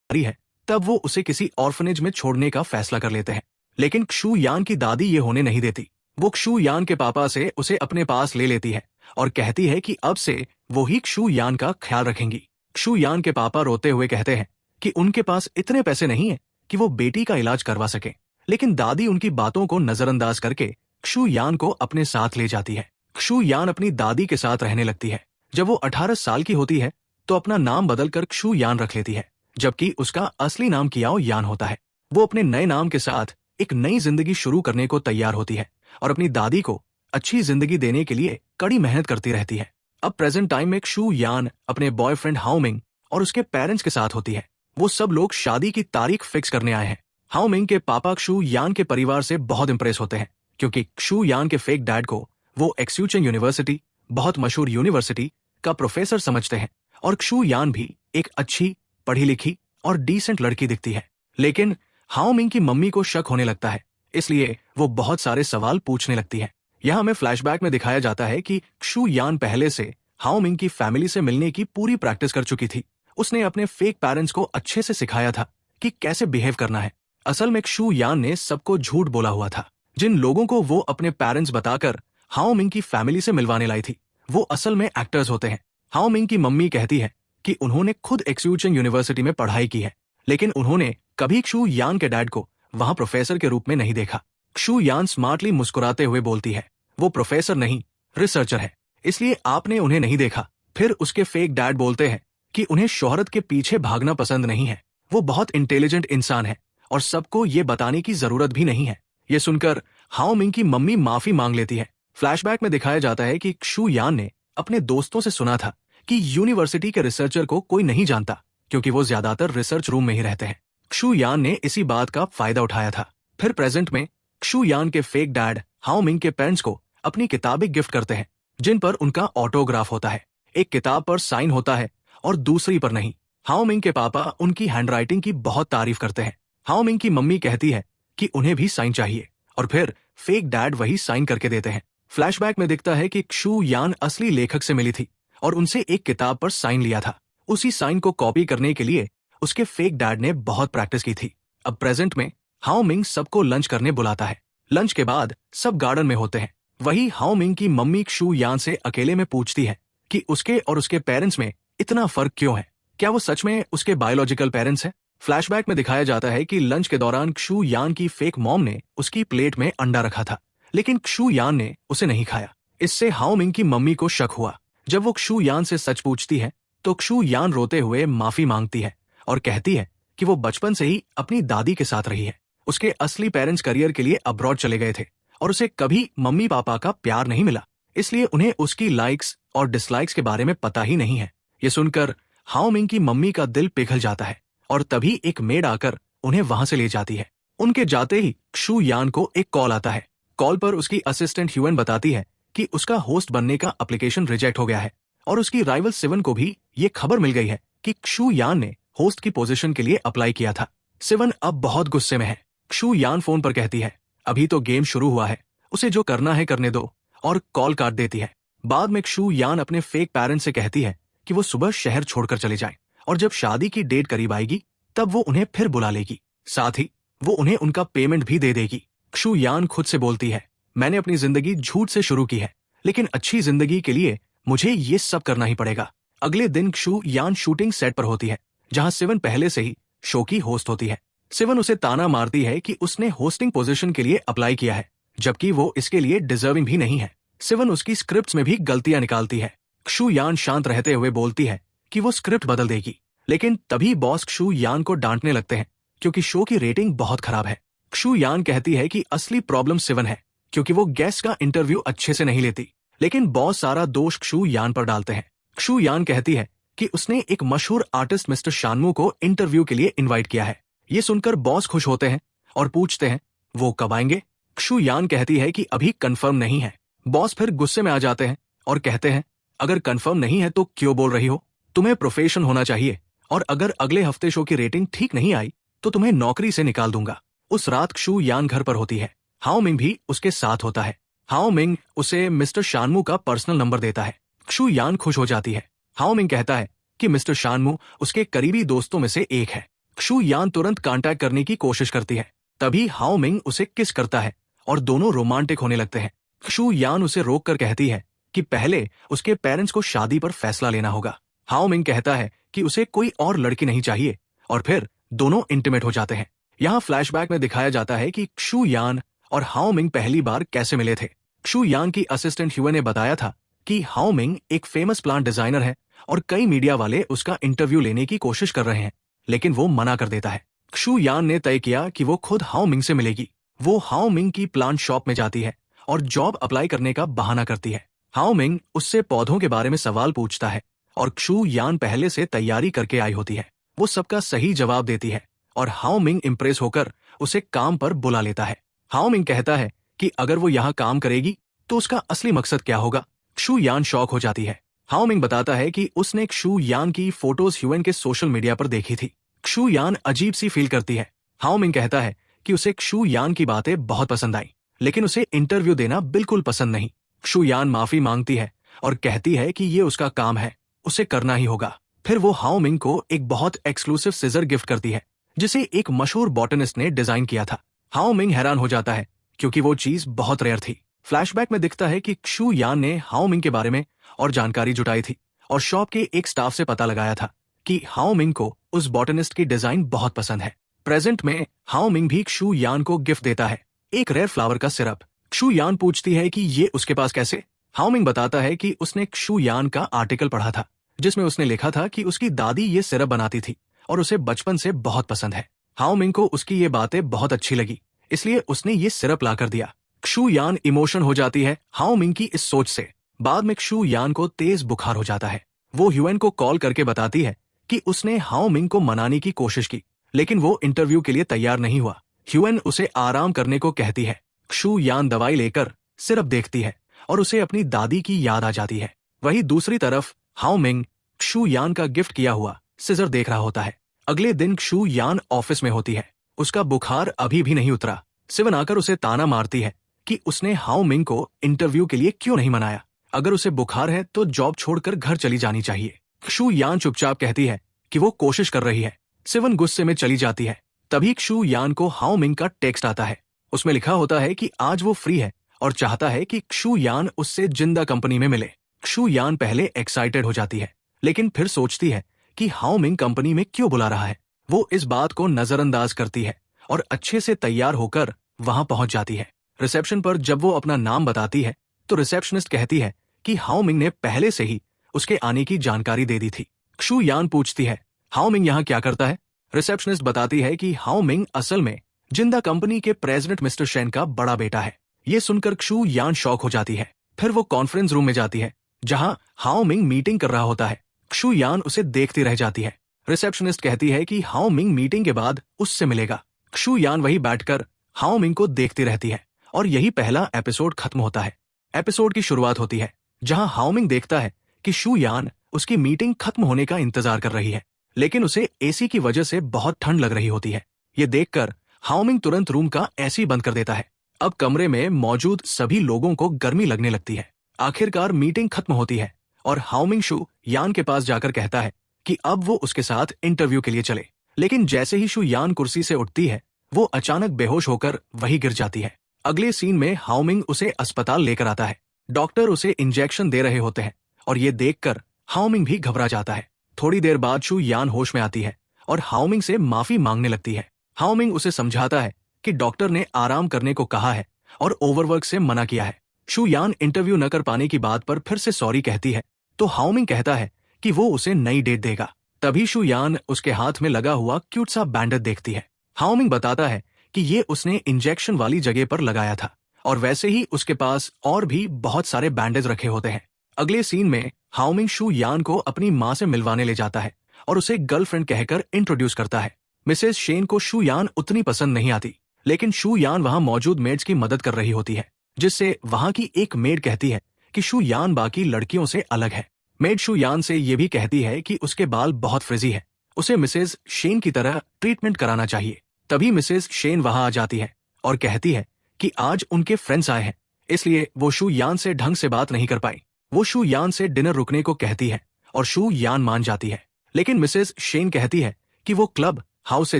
रही है, तब वो उसे किसी ऑर्फनेज में छोड़ने का फैसला कर लेते हैं। लेकिन क्षु यान की दादी ये होने नहीं देती। वो क्षु यान के पापा से उसे अपने पास ले लेती है और कहती है कि अब से वो ही क्षु यान का ख्याल रखेंगी। क्षु यान के पापा रोते हुए कहते हैं कि उनके पास इतने पैसे नहीं है कि वो बेटी का इलाज करवा सके, लेकिन दादी उनकी बातों को नजरअंदाज करके क्षु यान को अपने साथ ले जाती है। क्षु यान अपनी दादी के साथ रहने लगती है। जब वो 18 साल की होती है तो अपना नाम बदलकर क्षु यान रख लेती है, जबकि उसका असली नाम कियाओ यान होता है। वो अपने नए नाम के साथ एक नई जिंदगी शुरू करने को तैयार होती है और अपनी दादी को अच्छी जिंदगी देने के लिए कड़ी मेहनत करती रहती है। अब प्रेजेंट टाइम में क्षु यान अपने बॉयफ्रेंड हाओमिंग और उसके पेरेंट्स के साथ होती है। वो सब लोग शादी की तारीख फिक्स करने आए हैं। हाओमिंग के पापा क्षु यान के परिवार से बहुत इंप्रेस होते हैं, क्योंकि क्षु यान के फेक डैड को वो एक्स्यूचेन यूनिवर्सिटी, बहुत मशहूर यूनिवर्सिटी का प्रोफेसर समझते हैं और क्षु यान भी एक अच्छी, पढ़ी लिखी और डिसेंट लड़की दिखती है। लेकिन हाओमिंग की मम्मी को शक होने लगता है, इसलिए वो बहुत सारे सवाल पूछने लगती है। यह हमें फ्लैशबैक में दिखाया जाता है कि क्षु यान पहले से हाओमिंग की फैमिली से मिलने की पूरी प्रैक्टिस कर चुकी थी। उसने अपने फेक पेरेंट्स को अच्छे से सिखाया था कि कैसे बिहेव करना है। असल में क्षु यान ने सबको झूठ बोला हुआ था। जिन लोगों को वो अपने पेरेंट्स बताकर हाओमिंग की फैमिली से मिलवाने लाई थी, वो असल में एक्टर्स होते हैं। हाओमिंग की मम्मी कहती है कि उन्होंने खुद एक्स्यूचेन यूनिवर्सिटी में पढ़ाई की है, लेकिन उन्होंने कभी क्षु यान के डैड को वहां प्रोफेसर के रूप में नहीं देखा। क्षु यान स्मार्टली मुस्कुराते हुए बोलती है, वो प्रोफेसर नहीं, रिसर्चर है, इसलिए आपने उन्हें नहीं देखा। फिर उसके फेक डैड बोलते हैं कि उन्हें शोहरत के पीछे भागना पसंद नहीं है, वो बहुत इंटेलिजेंट इंसान है और सबको ये बताने की जरूरत भी नहीं है। ये सुनकर हाओमिंग की मम्मी माफी मांग लेती है। फ्लैशबैक में दिखाया जाता है कि क्षु यान ने अपने दोस्तों से सुना था कि यूनिवर्सिटी के रिसर्चर को कोई नहीं जानता, क्योंकि वो ज्यादातर रिसर्च रूम में ही रहते हैं। क्षु यान ने इसी बात का फायदा उठाया था। फिर प्रेजेंट में क्षु यान के फेक डैड हाओमिंग के पेरेंट्स को अपनी किताबें गिफ्ट करते हैं, जिन पर उनका ऑटोग्राफ होता है। एक किताब पर साइन होता है और दूसरी पर नहीं। हाओमिंग के पापा उनकी हैंडराइटिंग की बहुत तारीफ करते हैं। हाओमिंग की मम्मी कहती है कि उन्हें भी साइन चाहिए और फिर फेक डैड वही साइन करके देते हैं। फ्लैशबैक में दिखता है कि क्षु यान असली लेखक से मिली थी और उनसे एक किताब पर साइन लिया था। उसी साइन को कॉपी करने के लिए उसके फेक डैड ने बहुत प्रैक्टिस की थी। अब प्रेजेंट में हाओमिंग सबको लंच करने बुलाता है। लंच के बाद सब गार्डन में होते हैं। वही हाओमिंग की मम्मी क्षु यान से अकेले में पूछती है कि उसके और उसके पेरेंट्स में इतना फर्क क्यों है, क्या वो सच में उसके बायोलॉजिकल पेरेंट्स हैं? फ्लैशबैक में दिखाया जाता है कि लंच के दौरान क्षु यान की फेक मॉम ने उसकी प्लेट में अंडा रखा था, लेकिन क्षु यान ने उसे नहीं खाया। इससे हाओमिंग की मम्मी को शक हुआ। जब वो क्षु यान से सच पूछती है तो क्षु यान रोते हुए माफी मांगती है और कहती है कि वो बचपन से ही अपनी दादी के साथ रही है। उसके असली पेरेंट्स करियर के लिए अब्रॉड चले गए थे और उसे कभी मम्मी पापा का प्यार नहीं मिला, इसलिए उन्हें उसकी लाइक्स और डिसलाइक्स के बारे में पता ही नहीं है। ये सुनकर हाओमिंग की मम्मी का दिल पिघल जाता है और तभी एक मेड आकर उन्हें वहां से ले जाती है। उनके जाते ही क्षु यान को एक कॉल आता है। कॉल पर उसकी असिस्टेंट ह्यूएन बताती है कि उसका होस्ट बनने का एप्लीकेशन रिजेक्ट हो गया है और उसकी राइवल सिवन को भी ये खबर मिल गई है कि क्षु यान ने होस्ट की पोजीशन के लिए अप्लाई किया था। सिवन अब बहुत गुस्से में है। क्षु यान फोन पर कहती है, अभी तो गेम शुरू हुआ है, उसे जो करना है करने दो, और कॉल काट देती है। बाद में क्षु यान अपने फेक पेरेंट्स से कहती है कि वो सुबह शहर छोड़कर चले जाएं और जब शादी की डेट करीब आएगी तब वो उन्हें फिर बुला लेगी, साथ ही वो उन्हें उनका पेमेंट भी दे देगी। क्षु यान खुद से बोलती है, मैंने अपनी जिंदगी झूठ से शुरू की है, लेकिन अच्छी जिंदगी के लिए मुझे ये सब करना ही पड़ेगा। अगले दिन क्षु यान शूटिंग सेट पर होती है, जहां सिवन पहले से ही शो की होस्ट होती है। सिवन उसे ताना मारती है कि उसने होस्टिंग पोजीशन के लिए अप्लाई किया है, जबकि वो इसके लिए डिजर्विंग भी नहीं है। सिवन उसकी स्क्रिप्ट्स में भी गलतियां निकालती है। क्षु यान शांत रहते हुए बोलती है कि वो स्क्रिप्ट बदल देगी, लेकिन तभी बॉस क्षु यान को डांटने लगते हैं क्योंकि शो की रेटिंग बहुत खराब है। क्षु यान कहती है कि असली प्रॉब्लम सिवन है, क्योंकि वो गेस्ट का इंटरव्यू अच्छे से नहीं लेती, लेकिन बॉस सारा दोष क्षु यान पर डालते हैं। क्षु यान कहती है कि उसने एक मशहूर आर्टिस्ट मिस्टर शानमू को इंटरव्यू के लिए इनवाइट किया है। ये सुनकर बॉस खुश होते हैं और पूछते हैं वो कब आएंगे। क्षु यान कहती है कि अभी कंफर्म नहीं है। बॉस फिर गुस्से में आ जाते हैं और कहते हैं, अगर कंफर्म नहीं है तो क्यों बोल रही हो, तुम्हें प्रोफेशन होना चाहिए, और अगर अगले हफ्ते शो की रेटिंग ठीक नहीं आई तो तुम्हें नौकरी से निकाल दूंगा। उस रात क्षु यान घर पर होती है। हाओ मिंग भी उसके साथ होता है। हाओ मिंग उसे मिस्टर शानमू का पर्सनल नंबर देता है। क्षु यान खुश हो जाती है। हाओ मिंग कहता है कि मिस्टर शानमू उसके करीबी दोस्तों में से एक है। शू यान तुरंत कांटेक्ट करने की कोशिश करती है। तभी हाओ मिंग उसे किस करता है और दोनों रोमांटिक होने लगते हैं। शू यान उसे रोक कर कहती है कि पहले उसके पेरेंट्स को शादी पर फैसला लेना होगा। हाओ मिंग कहता है कि उसे कोई और लड़की नहीं चाहिए और फिर दोनों इंटीमेट हो जाते हैं। यहाँ फ्लैशबैक में दिखाया जाता है कि शू यान और हाओ मिंग पहली बार कैसे मिले थे। शू यान की असिस्टेंट ह्यूए ने बताया था कि हाओ मिंग एक फेमस प्लांट डिजाइनर है और कई मीडिया वाले उसका इंटरव्यू लेने की कोशिश कर रहे हैं, लेकिन वो मना कर देता है। शू यान ने तय किया कि वो खुद हाओ मिंग से मिलेगी। वो हाओ मिंग की प्लांट शॉप में जाती है और जॉब अप्लाई करने का बहाना करती है। हाओ मिंग उससे पौधों के बारे में सवाल पूछता है और शू यान पहले से तैयारी करके आई होती है। वो सबका सही जवाब देती है और हाओ मिंग इम्प्रेस होकर उसे काम पर बुला लेता है। हाओ मिंग कहता है कि अगर वो यहाँ काम करेगी तो उसका असली मकसद क्या होगा। शू यान शॉक हो जाती है। हाओ मिंग बताता है कि उसने शू यान की फोटोज ह्यूएन के सोशल मीडिया पर देखी थी। शू यान अजीब सी फील करती है। हाओ मिंग कहता है कि उसे शू यान की बातें बहुत पसंद आई, लेकिन उसे इंटरव्यू देना बिल्कुल पसंद नहीं। शू यान माफी मांगती है और कहती है कि ये उसका काम है, उसे करना ही होगा। फिर वो हाओ मिंग को एक बहुत एक्सक्लूसिव सिजर गिफ्ट करती है जिसे एक मशहूर बॉटनिस्ट ने डिजाइन किया था। हाओ मिंग हैरान हो जाता है क्योंकि वो चीज बहुत रेयर थी। फ्लैशबैक में दिखता है कि शू यान ने हाओ मिंग के बारे में और जानकारी जुटाई थी और शॉप के एक स्टाफ से पता लगाया था कि हाओ मिंग को उस बॉटनिस्ट की डिजाइन बहुत पसंद है। प्रेजेंट में हाओ मिंग भी शू यान को गिफ्ट देता है, एक रेयर फ्लावर का सिरप। शू यान पूछती है कि ये उसके पास कैसे। हाओ मिंग बताता है कि उसने शू यान का आर्टिकल पढ़ा था जिसमें उसने लिखा था कि उसकी दादी ये सिरप बनाती थी और उसे बचपन से बहुत पसंद है। हाओ मिंग को उसकी ये बातें बहुत अच्छी लगी, इसलिए उसने ये सिरप ला कर दिया। शू यान इमोशन हो जाती है हाओ मिंग की इस सोच से। बाद में शू यान को तेज बुखार हो जाता है। वो ह्यूएन को कॉल करके बताती है कि उसने हाओ मिंग को मनाने की कोशिश की, लेकिन वो इंटरव्यू के लिए तैयार नहीं हुआ। ह्यूएन उसे आराम करने को कहती है। शू यान दवाई लेकर सिरप देखती है और उसे अपनी दादी की याद आ जाती है। वहीं दूसरी तरफ हाओ मिंग शू यान का गिफ्ट किया हुआ सिजर देख रहा होता है। अगले दिन शू यान ऑफिस में होती है। उसका बुखार अभी भी नहीं उतरा। सिवन आकर उसे ताना मारती है कि उसने हाओ मिंग को इंटरव्यू के लिए क्यों नहीं मनाया। अगर उसे बुखार है तो जॉब छोड़कर घर चली जानी चाहिए। शू यान चुपचाप कहती है कि वो कोशिश कर रही है। सिवन गुस्से में चली जाती है। तभी शू यान को हाओ मिंग का टेक्स्ट आता है। उसमें लिखा होता है कि आज वो फ्री है और चाहता है कि शू यान उससे जिंदा कंपनी में मिले। शू यान पहले एक्साइटेड हो जाती है, लेकिन फिर सोचती है कि हाओ मिंग कंपनी में क्यों बुला रहा है। वो इस बात को नजरअंदाज करती है और अच्छे से तैयार होकर वहां पहुंच जाती है। रिसेप्शन पर जब वो अपना नाम बताती है तो रिसेप्शनिस्ट कहती है कि हाओ मिंग ने पहले से ही उसके आने की जानकारी दे दी थी। शू यान पूछती है हाओ मिंग यहाँ क्या करता है। रिसेप्शनिस्ट बताती है कि हाओ मिंग असल में जिंदा कंपनी के प्रेसिडेंट मिस्टर शेन का बड़ा बेटा है। ये सुनकर शू यान शॉक हो जाती है। फिर वो कॉन्फ्रेंस रूम में जाती है जहां हाओ मिंग मीटिंग कर रहा होता है। शू यान उसे देखती रह जाती है। रिसेप्शनिस्ट कहती है कि हाओ मिंग मीटिंग के बाद उससे मिलेगा। शू यान वही बैठकर हाओ मिंग को देखती रहती है और यही पहला एपिसोड खत्म होता है। एपिसोड की शुरुआत होती है जहां हाओ मिंग देखता है कि शू यान उसकी मीटिंग खत्म होने का इंतजार कर रही है, लेकिन उसे एसी की वजह से बहुत ठंड लग रही होती है। ये देखकर हाओ मिंग तुरंत रूम का एसी बंद कर देता है। अब कमरे में मौजूद सभी लोगों को गर्मी लगने लगती है। आखिरकार मीटिंग खत्म होती है और हाओ मिंग शू यान के पास जाकर कहता है कि अब वो उसके साथ इंटरव्यू के लिए चले, लेकिन जैसे ही शू यान कुर्सी से उठती है वो अचानक बेहोश होकर वहीं गिर जाती है। अगले सीन में हाओ मिंग उसे अस्पताल लेकर आता है। डॉक्टर उसे इंजेक्शन दे रहे होते हैं और ये देखकर हाओ मिंग भी घबरा जाता है। थोड़ी देर बाद शू यान होश में आती है और हाओ मिंग से माफी मांगने लगती है। हाओ मिंग उसे समझाता है कि डॉक्टर ने आराम करने को कहा है और ओवरवर्क से मना किया है। शू यान इंटरव्यू न कर पाने की बात पर फिर से सॉरी कहती है तो हाओ मिंग कहता है कि वो उसे नई डेट देगा। तभी शू यान उसके हाथ में लगा हुआ क्यूट सा बैंडेज देखती है। हाओ मिंग बताता है कि ये उसने इंजेक्शन वाली जगह पर लगाया था और वैसे ही उसके पास और भी बहुत सारे बैंडेज रखे होते हैं। अगले सीन में हाओ मिंग शू यान को अपनी माँ से मिलवाने ले जाता है और उसे गर्लफ्रेंड कहकर इंट्रोड्यूस करता है। मिसेस शेन को शू यान उतनी पसंद नहीं आती, लेकिन शू यान वहां मौजूद मेड्स की मदद कर रही होती है, जिससे वहां की एक मेड कहती है कि शू यान बाकी लड़कियों से अलग है। मेड शू यान से ये भी कहती है कि उसके बाल बहुत फ्रिजी है, उसे मिसेस शेन की तरह ट्रीटमेंट कराना चाहिए। तभी मिसेस शेन वहां आ जाती है और कहती है कि आज उनके फ्रेंड्स आए हैं, इसलिए वो शू यान से ढंग से बात नहीं कर पाई। वो शू यान से डिनर रुकने को कहती है और शू यान मान जाती है, लेकिन मिसेस शेन कहती है कि वो क्लब हाउस से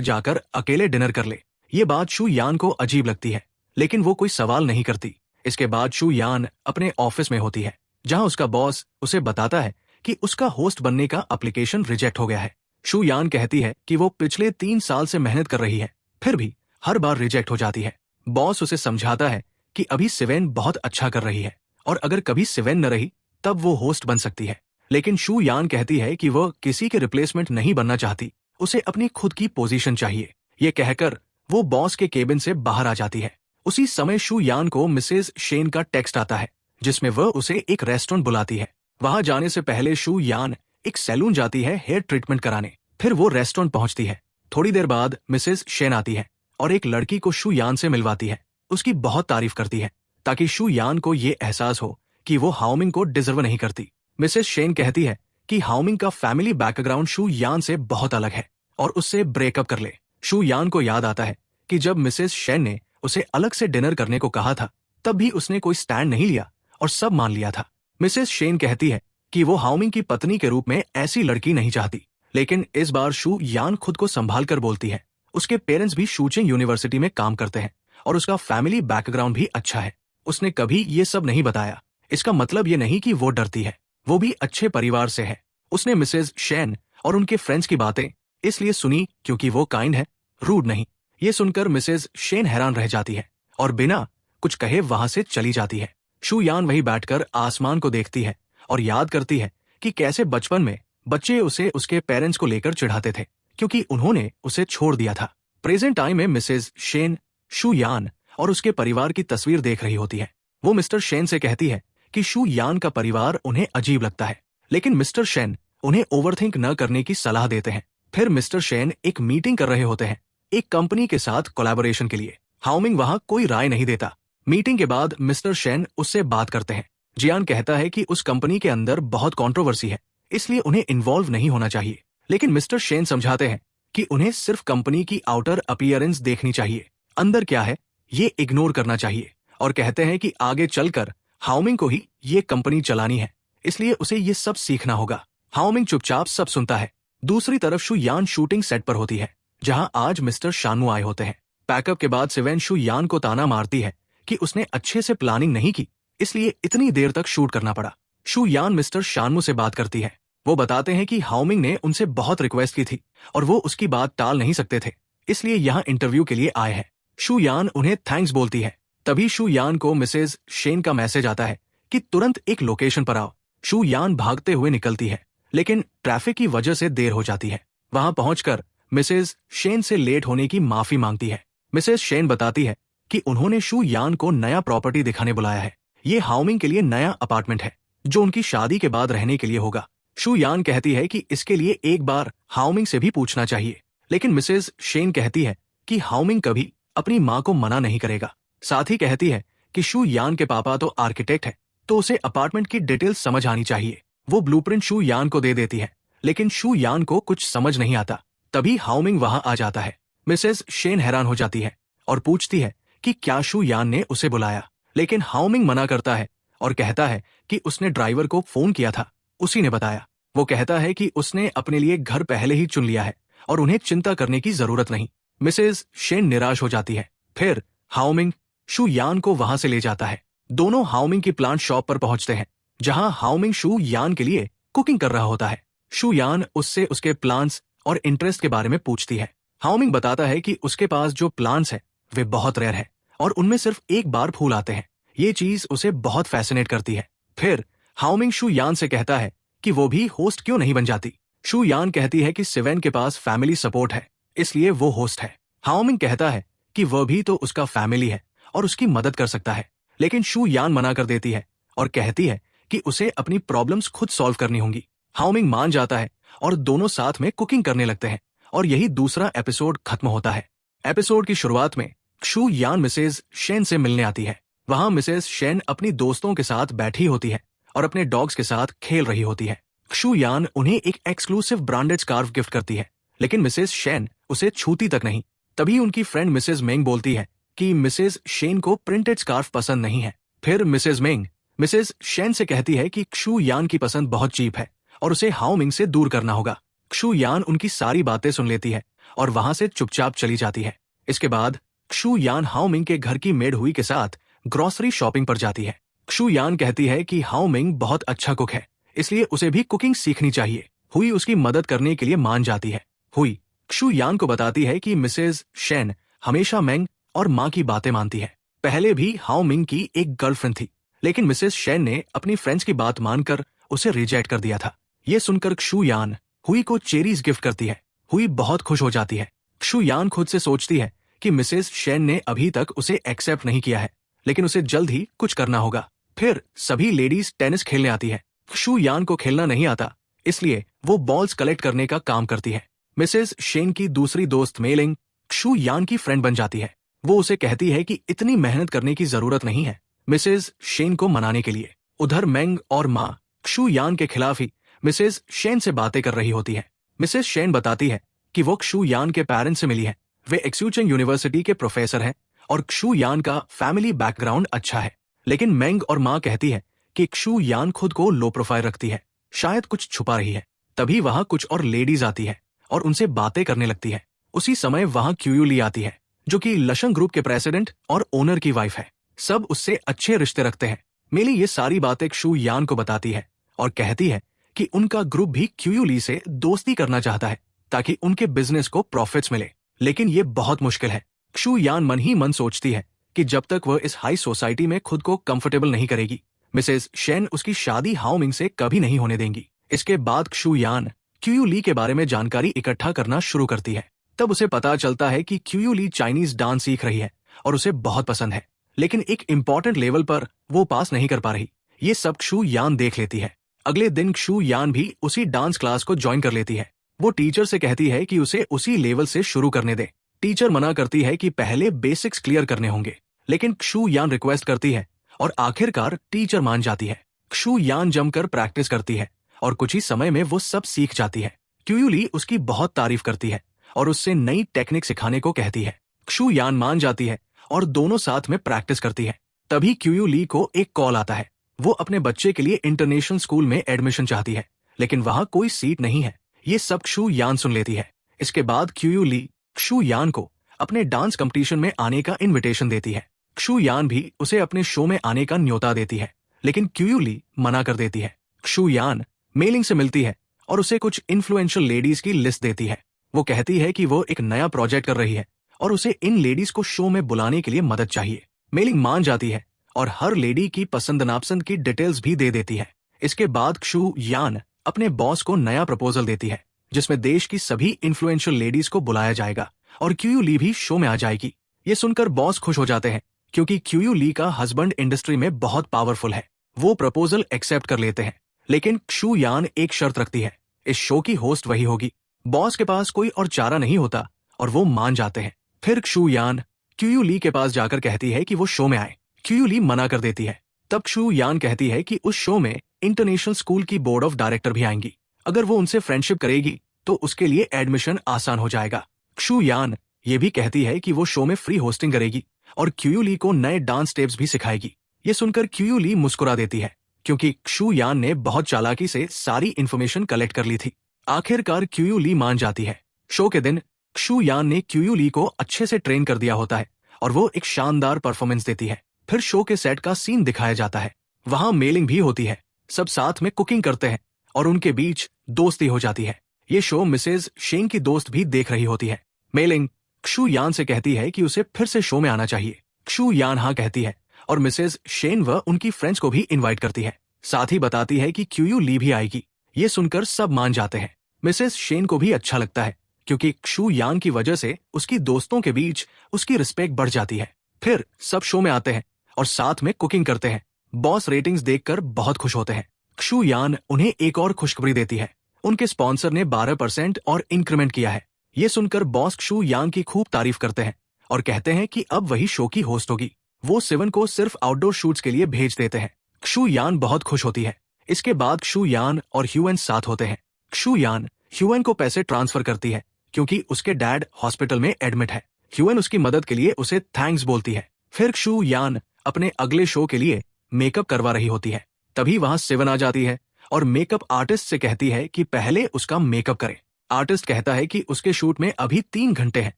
जाकर अकेले डिनर कर ले। ये बात शू यान को अजीब लगती है, लेकिन वो कोई सवाल नहीं करती। इसके बाद शू यान अपने ऑफिस में होती है, जहां उसका बॉस उसे बताता है कि उसका होस्ट बनने का एप्लीकेशन रिजेक्ट हो गया है। शू यान कहती है कि वो पिछले 3 साल से मेहनत कर रही है, फिर भी हर बार रिजेक्ट हो जाती है। बॉस उसे समझाता है कि अभी सिवेन बहुत अच्छा कर रही है और अगर कभी सिवेन न रही तब वो होस्ट बन सकती है। लेकिन शू यान कहती है कि वह किसी के रिप्लेसमेंट नहीं बनना चाहती, उसे अपनी खुद की पोजीशन चाहिए। ये कहकर वो बॉस के केबिन से बाहर आ जाती है। उसी समय शू यान को मिसेज शेन का टेक्स्ट आता है, जिसमें वह उसे एक रेस्टोरेंट बुलाती है। वहां जाने से पहले शू यान एक सैलून जाती है हेयर ट्रीटमेंट कराने। फिर वो रेस्टोरेंट पहुंचती है। थोड़ी देर बाद मिसेज शेन आती है और एक लड़की को शू यान से मिलवाती है। उसकी बहुत तारीफ करती है ताकि शू यान को ये एहसास हो कि वो हाओमिंग को डिजर्व नहीं करती। मिसेज शेन कहती है कि हाओमिंग का फैमिली बैकग्राउंड शू यान से बहुत अलग है और उससे ब्रेकअप कर ले। शू यान को याद आता है कि जब मिसेज शेन ने उसे अलग से डिनर करने को कहा था, तब भी उसने कोई स्टैंड नहीं लिया और सब मान लिया था। मिसेज शेन कहती है कि वो हाओमिंग की पत्नी के रूप में ऐसी लड़की नहीं चाहती, लेकिन इस बार शू यान खुद को संभाल कर बोलती है। उसके पेरेंट्स भी शूचिंग यूनिवर्सिटी में काम करते हैं और उसका फैमिली बैकग्राउंड भी अच्छा है। उसने कभी ये सब नहीं बताया। इसका मतलब ये नहीं कि वो डरती है, वो भी अच्छे परिवार से है। उसने मिसेज शेन और उनके फ्रेंड्स की बातें इसलिए सुनी क्योंकि वो काइंड है, रूड नहीं। ये सुनकर मिसेज शेन हैरान रह जाती है और बिना कुछ कहे वहां से चली जाती है। शू यान वहीं बैठकर आसमान को देखती है और याद करती है कि कैसे बचपन में बच्चे उसे उसके पेरेंट्स को लेकर चिढ़ाते थे क्योंकि उन्होंने उसे छोड़ दिया था। प्रेजेंट टाइम में मिसेज शेन शू यान और उसके परिवार की तस्वीर देख रही होती है। वो मिस्टर शेन से कहती है कि शू यान का परिवार उन्हें अजीब लगता है, लेकिन मिस्टर शेन उन्हें ओवरथिंक न करने की सलाह देते हैं। फिर मिस्टर शेन एक मीटिंग कर रहे होते हैं एक कंपनी के साथ कोलैबोरेशन के लिए। हाओमिंग वहां कोई राय नहीं देता। मीटिंग के बाद मिस्टर शेन उससे बात करते हैं। जियान कहता है कि उस कंपनी के अंदर बहुत कंट्रोवर्सी है, इसलिए उन्हें इन्वॉल्व नहीं होना चाहिए। लेकिन मिस्टर शेन समझाते हैं कि उन्हें सिर्फ कंपनी की आउटर अपीयरेंस देखनी चाहिए, अंदर क्या है ये इग्नोर करना चाहिए, और कहते हैं कि आगे चलकर हाओमिंग को ही ये कंपनी चलानी है, इसलिए उसे ये सब सीखना होगा। हाओमिंग चुपचाप सब सुनता है। दूसरी तरफ शू यान शूटिंग सेट पर होती है, जहां आज मिस्टर शानमू आए होते हैं। पैकअप के बाद सिवेन शू यान को ताना मारती है कि उसने अच्छे से प्लानिंग नहीं की, इसलिए इतनी देर तक शूट करना पड़ा। शू यान मिस्टर शानमू से बात करती है। वो बताते हैं कि हाओमिंग ने उनसे बहुत रिक्वेस्ट की थी और वो उसकी बात टाल नहीं सकते थे, इसलिए यहाँ इंटरव्यू के लिए आए हैं। शू यान उन्हें थैंक्स बोलती है। तभी शू यान को मिसेज शेन का मैसेज आता है कि तुरंत एक लोकेशन पर आओ। शू यान भागते हुए निकलती है, लेकिन ट्रैफिक की वजह से देर हो जाती है। वहां पहुंचकर मिसेज शेन से लेट होने की माफी मांगती है। मिसेज शेन बताती है कि उन्होंने शू यान को नया प्रॉपर्टी दिखाने बुलाया है। ये हाओमिंग के लिए नया अपार्टमेंट है जो उनकी शादी के बाद रहने के लिए होगा। शू यान कहती है कि इसके लिए एक बार हाओमिंग से भी पूछना चाहिए, लेकिन मिसेज शेन कहती है कि हाओमिंग कभी अपनी मां को मना नहीं करेगा। साथ ही कहती है कि शू यान के पापा तो आर्किटेक्ट है, तो उसे अपार्टमेंट की डिटेल्स समझ आनी चाहिए। वो ब्लूप्रिंट शू यान को दे देती है, लेकिन शू यान को कुछ समझ नहीं आता। तभी हाओमिंग वहां आ जाता है। मिसेज शेन हैरान हो जाती है और पूछती है कि क्या शू यान ने उसे बुलाया, लेकिन हाओमिंग मना करता है और कहता है कि उसने ड्राइवर को फोन किया था, उसी ने बताया। वो कहता है कि उसने अपने लिए घर पहले ही चुन लिया है और उन्हें चिंता करने की जरूरत नहीं। मिसेज शेन निराश हो जाती है। फिर हाओमिंग शू यान को वहां से ले जाता है। दोनों हाओमिंग की प्लांट शॉप पर पहुंचते हैं, जहां हाओमिंग शू यान के लिए कुकिंग कर रहा होता है। शू यान उससे उसके प्लांट्स और इंटरेस्ट के बारे में पूछती है। हाओमिंग बताता है कि उसके पास जो प्लांट्स है वे बहुत रेयर है और उनमें सिर्फ एक बार फूल आते हैं। ये चीज उसे बहुत फैसिनेट करती है। फिर हाओमिंग शू यान से कहता है कि वो भी होस्ट क्यों नहीं बन जाती। शू यान कहती है कि सिवेन के पास फैमिली सपोर्ट है, इसलिए वो होस्ट है। हाओमिंग कहता है कि वह भी तो उसका फैमिली है और उसकी मदद कर सकता है, लेकिन शू यान मना कर देती है और कहती है कि उसे अपनी प्रॉब्लम्स खुद सॉल्व करनी होंगी। हाओमिंग मान जाता है और दोनों साथ में कुकिंग करने लगते हैं और यही दूसरा एपिसोड खत्म होता है। एपिसोड की शुरुआत में शू यान मिसेज शेन से मिलने आती है। वहां मिसेज शेन अपनी दोस्तों के साथ बैठी होती है और अपने डॉग्स के साथ खेल रही होती है। शू यान उन्हें एक एक्सक्लूसिव ब्रांडेड स्कार्फ गिफ्ट करती है, लेकिन मिसेज शेन उसे छूती तक नहीं। तभी उनकी फ्रेंड मिसेज मेंग बोलती है कि मिसेज शेन को प्रिंटेड स्कार्फ पसंद नहीं है। फिर मिसेज मेंग मिसेज शेन से कहती है कि शू यान की पसंद बहुत चीप है और उसे हाओमिंग से दूर करना होगा। शू यान उनकी सारी बातें सुन लेती है और वहां से चुपचाप चली जाती है। इसके बाद क्षु यान हाओ मिंग के घर की मेड हुई के साथ ग्रोसरी शॉपिंग पर जाती है। क्षु यान कहती है कि हाओ मिंग बहुत अच्छा कुक है, इसलिए उसे भी कुकिंग सीखनी चाहिए। हुई उसकी मदद करने के लिए मान जाती है। हुई क्षु यान को बताती है कि मिसेज शेन हमेशा मेंग और माँ की बातें मानती है। पहले भी हाओ मिंग की एक गर्लफ्रेंड थी, लेकिन मिसेज शेन ने अपनी फ्रेंड्स की बात मानकर उसे रिजेक्ट कर दिया था। ये सुनकर क्षु यान हुई को चेरीज गिफ्ट करती है। हुई बहुत खुश हो जाती है। क्षु यान खुद से सोचती है कि मिसेज शेन ने अभी तक उसे एक्सेप्ट नहीं किया है, लेकिन उसे जल्द ही कुछ करना होगा। फिर सभी लेडीज टेनिस खेलने आती है। क्षु यान को खेलना नहीं आता, इसलिए वो बॉल्स कलेक्ट करने का काम करती है। मिसेज शेन की दूसरी दोस्त मेलिंग क्षु यान की फ्रेंड बन जाती है। वो उसे कहती है कि इतनी मेहनत करने की जरूरत नहीं है, मिसेज शेन को मनाने के लिए। उधर मेंग और माँ क्षु यान के खिलाफ ही मिसेज शेन से बातें कर रही होती है। मिसेज शेन बताती है कि वो क्षु यान के पेरेंट्स से मिली है। वे एक्सूचेंग यूनिवर्सिटी के प्रोफेसर हैं और क्षु यान का फैमिली बैकग्राउंड अच्छा है। लेकिन मेंग और माँ कहती है कि क्षु यान खुद को लो प्रोफाइल रखती है, शायद कुछ छुपा रही है। तभी वहां कुछ और लेडीज आती है और उनसे बातें करने लगती है। उसी समय वहां क्यूयू ली आती है, जो कि लशंग ग्रुप के प्रेसिडेंट और ओनर की वाइफ है। सब उससे अच्छे रिश्ते रखते हैं। मेली ये सारी बातें क्षु यान को बताती है और कहती है कि उनका ग्रुप भी क्यूयू ली से दोस्ती करना चाहता है ताकि उनके बिजनेस को प्रॉफिट्स मिले, लेकिन ये बहुत मुश्किल है। क्षु यान मन ही मन सोचती है कि जब तक वह इस हाई सोसाइटी में खुद को कंफर्टेबल नहीं करेगी, मिसेज शेन उसकी शादी हाओ मिंग से कभी नहीं होने देंगी। इसके बाद क्षु यान क्यूयू ली के बारे में जानकारी इकट्ठा करना शुरू करती है। तब उसे पता चलता है कि क्यूयू ली चाइनीज डांस सीख रही है और उसे बहुत पसंद है, लेकिन एक इम्पॉर्टेंट लेवल पर वो पास नहीं कर पा रही। ये सब क्षु यान देख लेती है। अगले दिन क्षु यान भी उसी डांस क्लास को ज्वाइन कर लेती है। वो टीचर से कहती है कि उसे उसी लेवल से शुरू करने दे। टीचर मना करती है कि पहले बेसिक्स क्लियर करने होंगे, लेकिन क्षु यान रिक्वेस्ट करती है और आखिरकार टीचर मान जाती है। क्षु यान जमकर प्रैक्टिस करती है और कुछ ही समय में वो सब सीख जाती है। क्यूयू ली उसकी बहुत तारीफ करती है और उससे नई टेक्निक सिखाने को कहती है। क्षु यान मान जाती है और दोनों साथ में प्रैक्टिस करती है। तभी क्यूयू ली को एक कॉल आता है। वो अपने बच्चे के लिए इंटरनेशनल स्कूल में एडमिशन चाहती है, लेकिन वहां कोई सीट नहीं है। ये सब क्षु यान सुन लेती है। इसके बाद क्यूयू ली क्षु यान को अपने डांस कंपटीशन में आने का इन्विटेशन देती है। क्षु यान भी उसे अपने शो में आने का न्योता देती है, लेकिन क्यूयू ली मना कर देती है। क्षु यान मेलिंग से मिलती है और उसे कुछ इन्फ्लुएंशियल लेडीज की लिस्ट देती है। वो कहती है कि वो एक नया प्रोजेक्ट कर रही है और उसे इन लेडीज को शो में बुलाने के लिए मदद चाहिए। मेलिंग मान जाती है और हर लेडी की पसंद नापसंद की डिटेल्स भी दे देती है। इसके बाद क्षु यान अपने बॉस को नया प्रपोजल देती है, जिसमें देश की सभी इन्फ्लुएंशियल लेडीज को बुलाया जाएगा और क्यूयू ली भी शो में आ जाएगी। ये सुनकर बॉस खुश हो जाते हैं, क्योंकि क्यूयू ली का हस्बैंड इंडस्ट्री में बहुत पावरफुल है। वो प्रपोजल एक्सेप्ट कर लेते हैं, लेकिन क्षु यान एक शर्त रखती है, इस शो की होस्ट वही होगी। बॉस के पास कोई और चारा नहीं होता और वो मान जाते हैं। फिर क्षु यान क्यूयू ली के पास जाकर कहती है कि वो शो में आए। क्यूयू ली मना कर देती है। तब क्षु यान कहती है कि उस शो में इंटरनेशनल स्कूल की बोर्ड ऑफ डायरेक्टर भी आएंगी। अगर वो उनसे फ्रेंडशिप करेगी तो उसके लिए एडमिशन आसान हो जाएगा। क्षु यान ये भी कहती है कि वो शो में फ्री होस्टिंग करेगी और क्यूयू ली को नए डांस स्टेप्स भी सिखाएगी। ये सुनकर क्यूयू ली मुस्कुरा देती है, क्योंकि क्षु यान ने बहुत चालाकी से सारी इंफॉर्मेशन कलेक्ट कर ली थी। आखिरकार क्यूयू ली मान जाती है। शो के दिन क्षु यान ने क्यूयू ली को अच्छे से ट्रेन कर दिया होता है और वो एक शानदार परफॉर्मेंस देती है। फिर शो के सेट का सीन दिखाया जाता है। वहां मेलिंग भी होती है। सब साथ में कुकिंग करते हैं और उनके बीच दोस्ती हो जाती है। ये शो मिसेज शेन की दोस्त भी देख रही होती है। मेलिंग क्षु यान से कहती है कि उसे फिर से शो में आना चाहिए। क्षु यान हाँ कहती है और मिसेज शेन व उनकी फ्रेंड्स को भी इनवाइट करती है। साथ ही बताती है कि क्यूयू ली भी आएगी। ये सुनकर सब मान जाते हैं। मिसेज शेन को भी अच्छा लगता है, क्योंकि क्षु यान की वजह से उसकी दोस्तों के बीच उसकी रिस्पेक्ट बढ़ जाती है। फिर सब शो में आते हैं और साथ में कुकिंग करते हैं। बॉस रेटिंग्स देखकर बहुत खुश होते हैं। क्षु यान उन्हें एक और खुशखबरी देती है, उनके स्पॉन्सर ने 12% और इंक्रीमेंट किया है। ये सुनकर बॉस क्षु यान की खूब तारीफ करते हैं और कहते हैं कि अब वही शो की होस्ट होगी। वो सिवन को सिर्फ आउटडोर शूट्स के लिए भेज देते हैं। क्षु यान बहुत खुश होती है। इसके बाद क्षु यान और ह्यूएन साथ होते हैं। क्षु यान ह्यूएन को पैसे ट्रांसफर करती है, क्योंकि उसके डैड हॉस्पिटल में एडमिट है। ह्यूएन उसकी मदद के लिए उसे थैंक्स बोलती है। फिर क्षु यान अपने अगले शो के लिए मेकअप करवा रही होती है। तभी वहां सिवन आ जाती है और मेकअप आर्टिस्ट से कहती है कि पहले उसका मेकअप करे। आर्टिस्ट कहता है कि उसके शूट में अभी 3 घंटे हैं,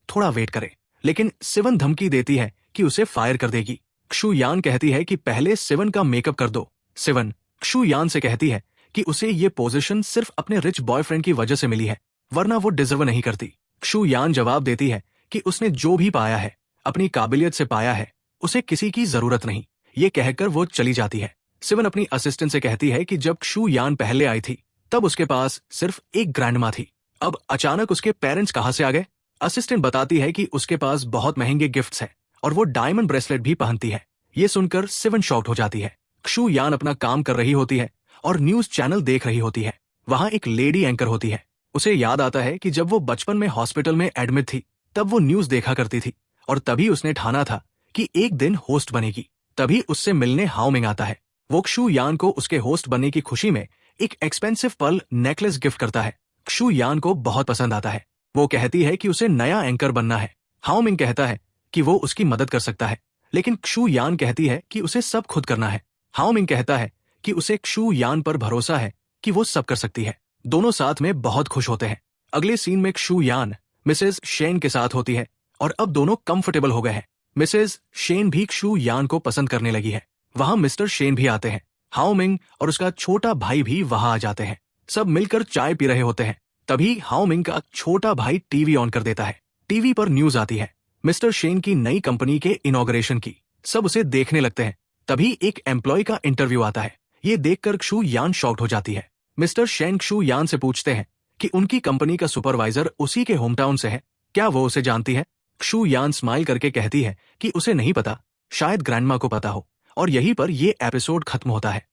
थोड़ा वेट करे। लेकिन सिवन धमकी देती है कि उसे फायर कर देगी। क्षु यान कहती है कि पहले सिवन का मेकअप कर दो। सिवन क्षु यान से कहती है कि उसे ये पोजीशन सिर्फ अपने रिच बॉयफ्रेंड की वजह से मिली है, वरना वो डिजर्व नहीं करती। क्षु यान जवाब देती है कि उसने जो भी पाया है अपनी काबिलियत से पाया है, उसे किसी की जरूरत नहीं। ये कहकर वो चली जाती है। सिवन अपनी असिस्टेंट से कहती है कि जब क्षु यान पहले आई थी तब उसके पास सिर्फ एक ग्रैंडमा थी, अब अचानक उसके पेरेंट्स कहां से आ गए। असिस्टेंट बताती है कि उसके पास बहुत महंगे गिफ्ट्स हैं और वो डायमंड ब्रेसलेट भी पहनती है। ये सुनकर सिवन शॉक्ड हो जाती है। क्षु यान अपना काम कर रही होती है और न्यूज चैनल देख रही होती है। वहां एक लेडी एंकर होती है। उसे याद आता है कि जब वो बचपन में हॉस्पिटल में एडमिट थी तब वो न्यूज देखा करती थी और तभी उसने ठाना था कि एक दिन होस्ट बनेगी। तभी उससे मिलने हाओ मिंग आता है। वो क्षु यान को उसके होस्ट बनने की खुशी में एक एक्सपेंसिव पर्ल नेकलेस गिफ्ट करता है। क्षु यान को बहुत पसंद आता है। वो कहती है कि उसे नया एंकर बनना है। हाओ मिंग कहता है कि वो उसकी मदद कर सकता है, लेकिन क्षु यान कहती है कि उसे सब खुद करना है। हाओ मिंग कहता है कि उसे क्षु यान पर भरोसा है कि वो सब कर सकती है। दोनों साथ में बहुत खुश होते हैं। अगले सीन में क्षु यान मिसेज शेन के साथ होती है और अब दोनों कंफर्टेबल हो गए हैं। मिसेज शेन भी क्षु यान को पसंद करने लगी है। वहां मिस्टर शेन भी आते हैं। हाओ मिंग और उसका छोटा भाई भी वहां आ जाते हैं। सब मिलकर चाय पी रहे होते हैं। तभी हाओ मिंग का छोटा भाई टीवी ऑन कर देता है। टीवी पर न्यूज आती है मिस्टर शेन की नई कंपनी के इनॉग्रेशन की। सब उसे देखने लगते हैं। तभी एक एम्प्लॉय का इंटरव्यू आता है। ये देखकर क्षु यान शॉक्ड हो जाती है। मिस्टर शेन क्षु यान से पूछते हैं कि उनकी कंपनी का सुपरवाइजर उसी के होम टाउन से है, क्या वो उसे जानती है। क्षु यान स्माइल करके कहती है कि उसे नहीं पता, शायद ग्रैंडमा को पता हो। और यहीं पर ये एपिसोड खत्म होता है।